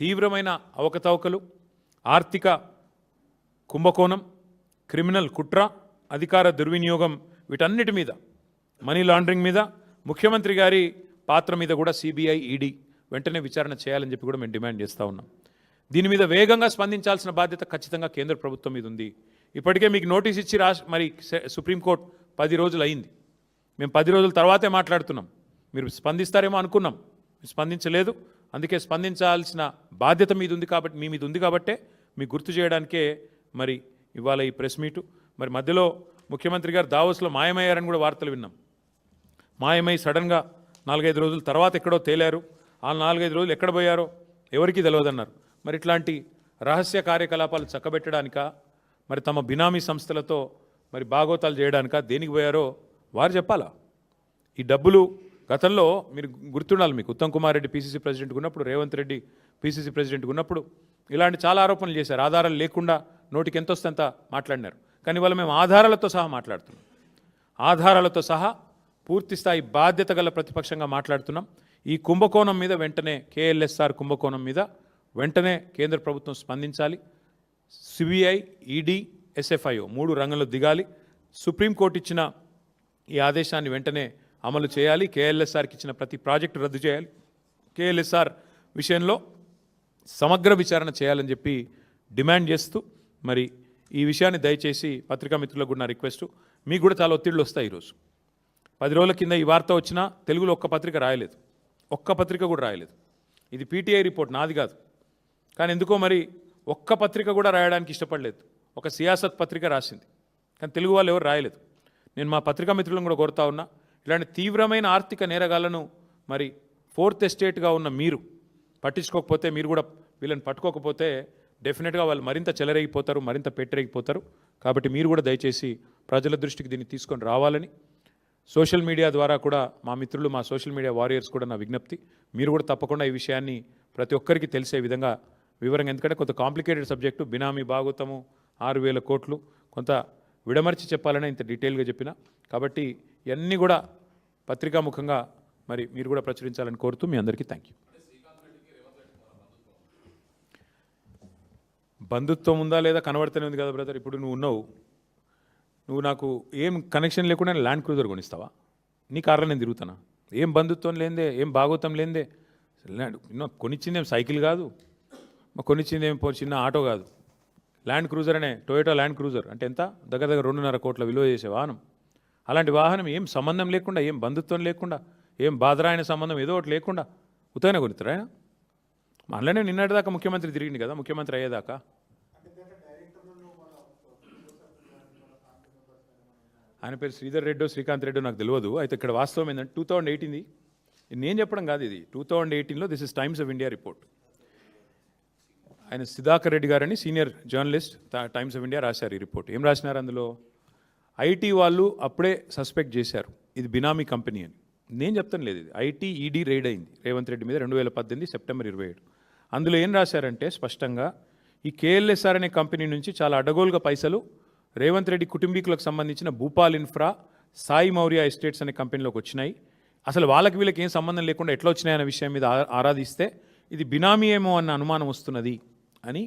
తీవ్రమైన అవకతవకలు, ఆర్థిక కుంభకోణం, క్రిమినల్ కుట్ర, అధికార దుర్వినియోగం, వీటన్నిటి మీద, మనీ లాండరింగ్ మీద, ముఖ్యమంత్రి గారి పాత్ర మీద కూడా సిబిఐ, ఈడీ వెంటనే విచారణ చేయాలని చెప్పి కూడా మేము డిమాండ్ చేస్తూ ఉన్నాం. దీని మీద వేగంగా స్పందించాల్సిన బాధ్యత ఖచ్చితంగా కేంద్ర ప్రభుత్వం మీద ఉంది. ఇప్పటికే మీకు నోటీస్ ఇచ్చి మరి సుప్రీంకోర్టు 10 రోజులు అయింది. మేము 10 రోజుల తర్వాతే మాట్లాడుతున్నాం. మీరు స్పందిస్తారేమో అనుకున్నాం, స్పందించలేదు. అందుకే స్పందించాల్సిన బాధ్యత మీద ఉంది కాబట్టి, మీ మీద ఉంది కాబట్టే మీకు గుర్తు చేయడానికే మరి ఇవాళ ఈ ప్రెస్ మీటు. మరి మధ్యలో ముఖ్యమంత్రి గారు దావోస్లో మాయమయ్యారని కూడా వార్తలు విన్నాం. మాయమై సడన్గా 4-5 రోజుల తర్వాత ఎక్కడో తేలారు. ఆ 4-5 రోజులు ఎక్కడ పోయారో ఎవరికీ తెలియదన్నారు. మరి ఇట్లాంటి రహస్య కార్యకలాపాలు చక్కబెట్టడానికా, మరి తమ బినామీ సంస్థలతో మరి బాగోతాలు చేయడానికా, దేనికి పోయారో వారు చెప్పాలా? ఈ డబ్బులు గతంలో మీరు గుర్తుండాలి, మీకు ఉత్తమ్ కుమార్ రెడ్డి పీసీసీ ప్రెసిడెంట్గా ఉన్నప్పుడు, రేవంత్ రెడ్డి పీసీసీ ప్రెసిడెంట్గా ఉన్నప్పుడు ఇలాంటి చాలా ఆరోపణలు చేశారు. ఆధారాలు లేకుండా నోటికి ఎంత వస్తే అంత మాట్లాడినారు. కానీ ఇవాళ మేము ఆధారాలతో సహా మాట్లాడుతున్నాం. ఆధారాలతో సహా పూర్తి స్థాయి బాధ్యత గల ప్రతిపక్షంగా మాట్లాడుతున్నాం. ఈ కుంభకోణం మీద వెంటనే, కేఎల్ఎస్ఆర్ కుంభకోణం మీద వెంటనే కేంద్ర ప్రభుత్వం స్పందించాలి. సిబిఐ, ఈడీ, ఎస్ఎఫ్ఐఓ 3 రంగంలో దిగాలి. సుప్రీంకోర్టు ఇచ్చిన ఈ ఆదేశాన్ని వెంటనే అమలు చేయాలి. కేఎల్ఎస్ఆర్కి ఇచ్చిన ప్రతి ప్రాజెక్టు రద్దు చేయాలి. కేఎల్ఎస్ఆర్ విషయంలో సమగ్ర విచారణ చేయాలని చెప్పి డిమాండ్ చేస్తూ, మరి ఈ విషయాన్ని దయచేసి పత్రికా మిత్రులకు కూడా నా రిక్వెస్టు, మీకు కూడా చాలా ఒత్తిళ్ళు వస్తాయి. ఈరోజు 10 రోజుల కింద ఈ వార్త వచ్చినా తెలుగులో ఒక్క పత్రిక రాయలేదు, ఒక్క పత్రిక కూడా రాయలేదు. ఇది పీటీఐ రిపోర్ట్, నాది కాదు. కానీ ఎందుకో మరి ఒక్క పత్రిక కూడా రాయడానికి ఇష్టపడలేదు. ఒక సియాసత్ పత్రిక రాసింది, కానీ తెలుగు వాళ్ళు ఎవరు రాయలేదు. నేను మా పత్రికా మిత్రులను కూడా కోరుతా ఉన్నా, ఇలాంటి తీవ్రమైన ఆర్థిక నేరగాళ్లను మరి 4th ఎస్టేట్గా ఉన్న మీరు పట్టించుకోకపోతే, మీరు కూడా వీళ్ళని పట్టుకోకపోతే డెఫినెట్గా వాళ్ళు మరింత చెలరేగిపోతారు, మరింత పెట్టరేగిపోతారు. కాబట్టి మీరు కూడా దయచేసి ప్రజల దృష్టికి దీన్ని తీసుకొని రావాలని, సోషల్ మీడియా ద్వారా కూడా మా మిత్రులు, మా సోషల్ మీడియా వారియర్స్ కూడా నా విజ్ఞప్తి, మీరు కూడా తప్పకుండా ఈ విషయాన్ని ప్రతి ఒక్కరికి తెలిసే విధంగా వివరంగా, ఎందుకంటే కొంత కాంప్లికేటెడ్ సబ్జెక్టు, బినామీ భాగోతము 6,000 కోట్లు, కొంత విడమర్చి చెప్పాలని ఇంత డీటెయిల్గా చెప్పిన. కాబట్టి ఇవన్నీ కూడా పత్రికాముఖంగా మరి మీరు కూడా ప్రచురించాలని కోరుతూ మీ అందరికీ థ్యాంక్ యూ. బంధుత్వం ఉందా లేదా కనబడుతూనే ఉంది కదా బ్రదర్. ఇప్పుడు నువ్వు నాకు ఏం కనెక్షన్ లేకుండా ల్యాండ్ క్రూజర్ కొనిస్తావా? నీ కార్లో నేను తిరుగుతానా? ఏం బంధుత్వం లేదే, ఏం భాగోతం లేదే. కొనిచ్చిందేం సైకిల్ కాదు, కొనిచ్చిందేం చిన్న ఆటో కాదు, ల్యాండ్ క్రూజర్ అనే టొయోటా ల్యాండ్ క్రూజర్ అంటే ఎంత? దగ్గర 2.5 కోట్ల విలువ చేసే వాహనం. అలాంటి వాహనం ఏం సంబంధం లేకుండా, ఏం బంధుత్వం లేకుండా, ఏం బాధరాయన సంబంధం ఏదో ఒకటి లేకుండా ఉత్తగానే కొనిస్తారా? మనలోనే నిన్నటిదాకా ముఖ్యమంత్రి తిరిగింది కదా, ముఖ్యమంత్రి అయ్యేదాకా. ఆయన పేరు శ్రీధర్ రెడ్డో శ్రీకాంత్ రెడ్డో నాకు తెలియదు. అయితే ఇక్కడ వాస్తవం ఏంటంటే 2018 నేను చెప్పడం కాదు, ఇది 2018లో this is Times of India report. ఆయన సుధాకర్ రెడ్డి గారని senior journalist Times of India రాశారు ఈ రిపోర్ట్. ఏం రాసినారు అందులో? ఐటీ వాళ్ళు అప్పుడే సస్పెక్ట్ చేశారు ఇది బినామీ కంపెనీ అని. నేను చెప్తాను లేదు, ఇది ఐటీ ఈడీ రైడ్ అయింది రేవంత్ రెడ్డి మీద 2018 సెప్టెంబర్ 27. అందులో ఏం రాశారంటే స్పష్టంగా ఈ కేఎల్ఎస్ఆర్ అనే కంపెనీ నుంచి చాలా అడ్డగోలుగా పైసలు రేవంత్ రెడ్డి కుటుంబీకులకు సంబంధించిన భూపాల్ ఇన్ఫ్రా, సాయి మౌర్య ఎస్టేట్స్ అనే కంపెనీలోకి వచ్చినాయి. అసలు వాళ్ళకి వీళ్ళకి ఏం సంబంధం లేకుండా ఎట్లా వచ్చినాయనే విషయం మీద ఆరాధిస్తే ఇది బినామీ ఏమో అన్న అనుమానం వస్తున్నది అని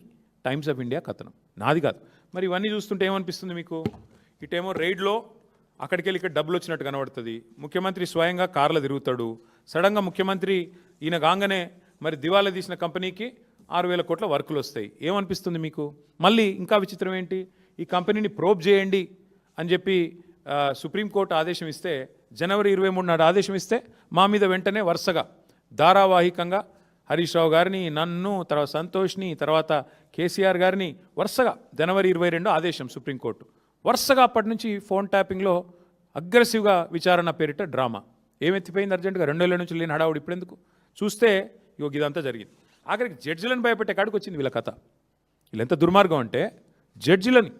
టైమ్స్ ఆఫ్ ఇండియా కథనం, నాది కాదు. మరి ఇవన్నీ చూస్తుంటే ఏమనిపిస్తుంది మీకు? ఇటేమో రైడ్లో అక్కడికి వెళ్ళి ఇక్కడ డబ్బులు వచ్చినట్టు కనబడుతుంది. ముఖ్యమంత్రి స్వయంగా కార్లో తిరుగుతాడు. సడన్గా ముఖ్యమంత్రి ఈయన కాగానే మరి దివాలా తీసిన కంపెనీకి 6,000 కోట్ల వర్కులు వస్తాయి. ఏమనిపిస్తుంది మీకు? మళ్ళీ ఇంకా విచిత్రం ఏంటి, ఈ కంపెనీని ప్రోబ్ చేయండి అని చెప్పి సుప్రీంకోర్టు ఆదేశం ఇస్తే, జనవరి 23 నాడు ఆదేశం ఇస్తే మా మీద వెంటనే వరుసగా ధారావాహికంగా హరీష్ రావు గారిని, నన్ను, తర్వాత సంతోష్ని, తర్వాత కేసీఆర్ గారిని వరుసగా జనవరి 22 ఆదేశం సుప్రీంకోర్టు. వరుసగా అప్పటి నుంచి ఫోన్ ట్యాపింగ్లో అగ్రెసివ్గా విచారణ పేరిట డ్రామా. ఏమెత్తిపోయింది అర్జెంటుగా? 2 ఏళ్ళ నుంచి లేని హడావుడు ఇప్పుడు ఎందుకు? చూస్తే ఇదంతా జరిగింది. ఆఖరికి జడ్జిలను భయపెట్టే కాడికి వచ్చింది వీళ్ళ కథ. వీళ్ళెంత దుర్మార్గం అంటే జడ్జిలని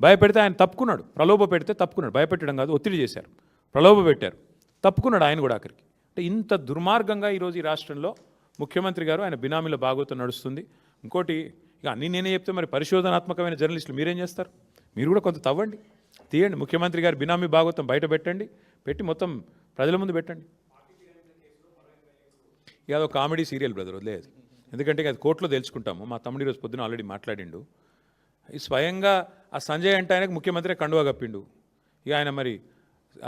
భయపెడితే ఆయన తప్పుకున్నాడు, ప్రలోభ పెడితే తప్పుకున్నాడు. భయపెట్టడం కాదు, ఒత్తిడి చేశారు, ప్రలోభ పెట్టారు, తప్పుకున్నాడు ఆయన కూడా ఆఖరికి. అంటే ఇంత దుర్మార్గంగా ఈరోజు ఈ రాష్ట్రంలో ముఖ్యమంత్రి గారు ఆయన బినామీల భాగోతం నడుస్తుంది. ఇంకోటి, ఇక అన్నీ నేనే చెప్తే మరి పరిశోధనాత్మకమైన జర్నలిస్టులు మీరేం చేస్తారు? మీరు కూడా కొంత తవ్వండి, తీయండి. ముఖ్యమంత్రి గారు బినామీ భాగోతం బయట పెట్టండి, పెట్టి మొత్తం ప్రజల ముందు పెట్టండి. ఇక అదొక కామెడీ సీరియల్ బ్రదర్, వదిలేదు. ఎందుకంటే అది కోర్టులో తెలుసుకుంటాము. మా తమ్ముడు ఈరోజు పొద్దున ఆల్రెడీ మాట్లాడిండు. ఈ స్వయంగా ఆ సంజయ్ అంటే ఆయనకు ముఖ్యమంత్రి కండువా కప్పిండు. ఇక ఆయన మరి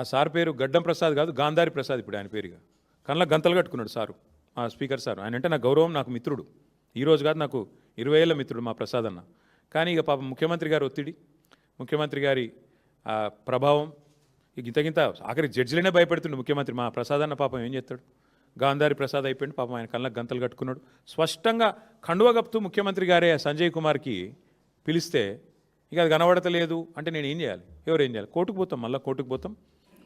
ఆ సార్ పేరు గడ్డం ప్రసాద్ కాదు, గాంధారి ప్రసాద్ ఇప్పుడు ఆయన పేరుగా. కళ్ళ గంతలు కట్టుకున్నాడు సారు, మా స్పీకర్ సార్. ఆయన అంటే నాకు గౌరవం, నాకు మిత్రుడు. ఈరోజు కాదు, నాకు 20 ఏళ్ళ మిత్రుడు మా ప్రసాద్ అన్న. కానీ ఇక పాపం ముఖ్యమంత్రి గారి ఒత్తిడి, ముఖ్యమంత్రి గారి ప్రభావం, ఇక ఇంత ఆఖరి జడ్జిలనే భయపెడుతుండే ముఖ్యమంత్రి. మా ప్రసాద్ అన్న పాపం ఏం చేస్తాడు, గాంధారి ప్రసాద్ అయిపోయింది పాపం. ఆయన కళ్ళకు గంతలు కట్టుకున్నాడు. స్పష్టంగా కండువా కప్పుతూ ముఖ్యమంత్రి గారే సంజయ్ కుమార్కి పిలిస్తే ఇక అది కనబడతలేదు అంటే నేను ఏం చేయాలి, ఎవరు ఏం చేయాలి? కోర్టుకు పోతాం, మళ్ళీ కోర్టుకు పోతాం,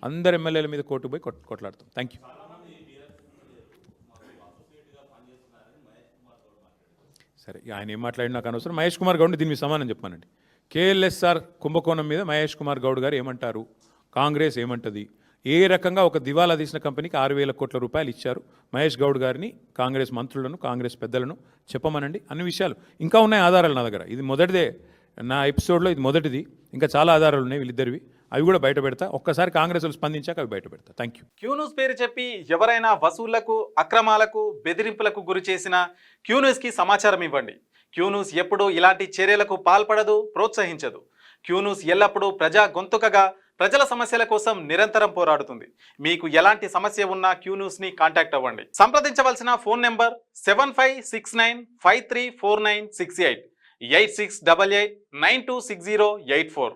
అందరు ఎమ్మెల్యేల మీద కోర్టుకు పోయి కొట్లాడతాం. Thank you. సరే, ఆయన ఏం మాట్లాడి నాకు అనవసరం. మహేష్ కుమార్ గౌడ్ దీని మీద సమానం చెప్పానండి. కేఎల్ఎస్ఆర్ కుంభకోణం మీద మహేష్ కుమార్ గౌడ్ గారు ఏమంటారు, కాంగ్రెస్ ఏమంటుంది, ఏ రకంగా ఒక దివాలా తీసిన కంపెనీకి 6,000 కోట్ల రూపాయలు ఇచ్చారు, మహేష్ గౌడ్ గారిని కాంగ్రెస్ మంత్రులను కాంగ్రెస్ పెద్దలను చెప్పమనండి. అన్ని విషయాలు ఇంకా ఉన్నాయి, ఆధారాలు నా దగ్గర. ఇది మొదటిదే, నా ఎపిసోడ్లో ఇది మొదటిది. ఇంకా చాలా ఆధారాలు ఉన్నాయి వీళ్ళిద్దరివి, అవి కూడా బయట పెడతా. ఒక్కసారి కాంగ్రెస్ వాళ్ళు స్పందించాక అవి బయట పెడతా. Thank you. క్యూన్యూస్ పేరు చెప్పి ఎవరైనా వసూళ్లకు, అక్రమాలకు, బెదిరింపులకు గురి చేసిన క్యూన్యూస్కి సమాచారం ఇవ్వండి. క్యూన్యూస్ ఎప్పుడూ ఇలాంటి చర్యలకు పాల్పడదు, ప్రోత్సహించదు. క్యూన్యూస్ ఎల్లప్పుడూ ప్రజా గొంతుకగా ప్రజల సమస్యల కోసం నిరంతరం పోరాడుతుంది. మీకు ఎలాంటి సమస్య ఉన్నా క్యూన్యూస్ని కాంటాక్ట్ అవ్వండి. సంప్రదించవలసిన ఫోన్ నెంబర్ 7569534968 8688926084.